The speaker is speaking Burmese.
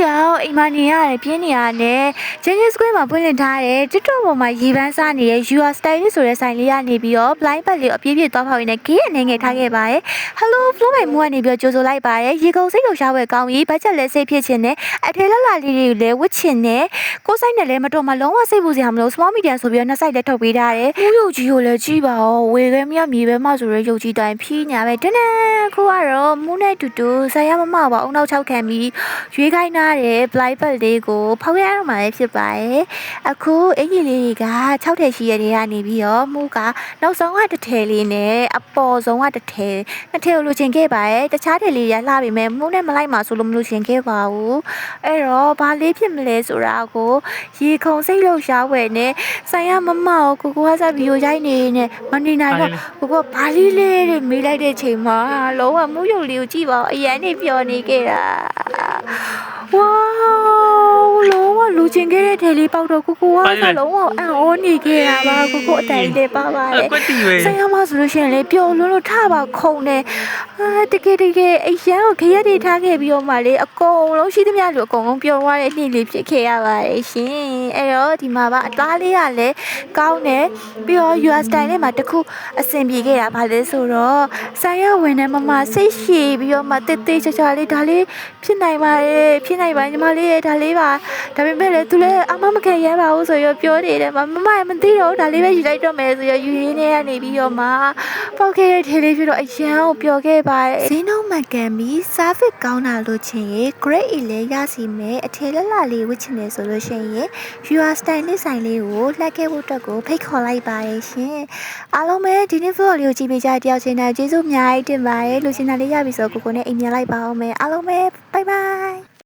အောင်အိမ်မနေရတယ်ပြင်းနေရတယ်ကျင်းချင်းစကွင်းမှာပွင့်လင့်ထားတယ် TikTok ပေါ်မှာရေပန်းစားနေတဲ့ UR Style ဆိုတဲ့ဆိုင်လေးကနေပြီးတော့ blind bag လေးအပြည့်ပြည့်သွားဖောက်ရင်းနဲ့ဂေးအနေငယ်ထားခဲ့ပါတယ် Hello flow မိုင်မူကနေပြီးတော့ကြိုဆိုလိုက်ပါတယ်ရေကုန်စိတ်လို့ရှားဝယ်ကောင်းကြီးဘတ်ချက်လည်းစိတ်ဖြစ်ခြင်းနဲ့အထဲလက်လာလေးတွေကိုလည်းဝတ်ချင်နဲ့ကိုယ်ဆိုင်နဲ့လည်းမတော်မလုံးဝစိတ်ပူစရာမလို small medium ဆိုပြီးတော့နှစ်ဆိုင်လည်းထုတ်ပေးထားတယ်မူရုပ်ကြီးကိုလည်းကြည့်ပါဦးဝေခဲမရမြေပဲမှဆိုရဲရုပ်ကြီးတိုင်းဖြီးညာပဲတနန်းခုကတော့မူးနဲ့တူတူဆိုင်ရမမပါအုံနောက်6ခံပြီးရွေးခိုင်းထားတဲ့ blind bag လေးကိုဖောက်ရအောင်မှာဖြစ်ပါတယ်အခုအင်ကြီးလေးတွေက6ထည်ရှိရတဲ့ကနေပြီးတော့မူးကနောက်ဆုံးကတစ်ထည်လေးနဲ့အပေါ်ဆုံးကတစ်ထည်နှစ်ထည်ကိုလိုချင်ခဲ့ပါတယ်တခြားထည်လေးရလှပြီမဲ့မူးနဲ့မလိုက်မှာဆိုလို့မလိုချင်ခဲ့ပါဘူးအဲ့တော့ဘာလေးဖြစ်မလဲဆိုတာကိုရေခုံစိတ်လို့ရှားဝယ်နဲ့ဆိုင်ရမမကိုကိုကစားဗီဒီယိုရိုက်နေနဲ့မနေနိုင်တော့ကိုကဘာလေးလေးတွေမေးလိုက်တဲ့ချိန်မှာလုံးဝမူးရုပ်လေးကိုကြည့်ပါအရန်နေပျော်နေခဲ့တာဝါလုံးဝလူချင်းခဲ့တဲ့တယ်လေးပေါက်တော့ကိုကလုံးဝအံ့ဩနေခဲ့တာပါကိုအတိုင်လေးပါပါတယ်ဆိုင်ရမဆိုလို့ရှိရင်လေပျော်လွန်းလို့ထပါခုံနေတကယ်အရန်ကိုခရက်တွေထားခဲ့ပြီးတော့မှလေအကုန်လုံးရှိသမျှလူအကုန်လုံးပျော်သွားတဲ့နေ့လေးဖြစ်ခဲ့ရပါတယ်ရှင်အဲ့တော့ဒီမှာပါအသားလေးကလည်းကောင်းတယ်ပြီးတော့ US style နဲ့မှတခုအဆင်ပြေခဲ့တာဗာလဲဆိုတော့ဆိုင်ရဝင်နေမစိတ်ရှည်ပြီးတော့မှတေးချာလေးဒါလေးဖြစ်နိုင်ပါတယ်ဖြစ်နိုင်ပါညီမလေးရဲ့ဒါလေးပါဒါပေမဲ့လည်းသူလည်းအမမခံရပါဘူးဆိုရပြောနေတယ်မမသိတော့ဒါလေးပဲယူလိုက်တော့မယ်ဆိုရယူရင်းနဲ့ကနေပြီးတော့မှပေါက်ခဲ့တဲ့ထေးလေးဖြစ်တော့အရန်ကိုပျော်ခဲ့ပါတယ်ဈေးနှုန်းမှန်ကန်ပြီး service ကောင်းတာလို့ချင်ရင် grade A လေးရစီမယ်အထည်လက်လာလေးဝတ်ချင်တယ်ဆိုလို့ရှိရင် UR style နဲ့ဆိုင်လေးကိုလှက်ခဲ့ဖို့အတွက်ကိုဖိတ်ခေါ်လိုက်ပါရဲ့ရှင်အားလုံးပဲဒီနေ့ vlog လေးကိုကြည့်ပေးကြတဲ့တယောက်ချင်းတိုင်းကျေးဇူးအများကြီးတင်ပါတယ်လူချင်းတာလေးရပြီဆိုတော့ကိုနဲ့အိမ်မြန်လိုက်ပါအောင်မယ်အားလုံးပဲ bye bye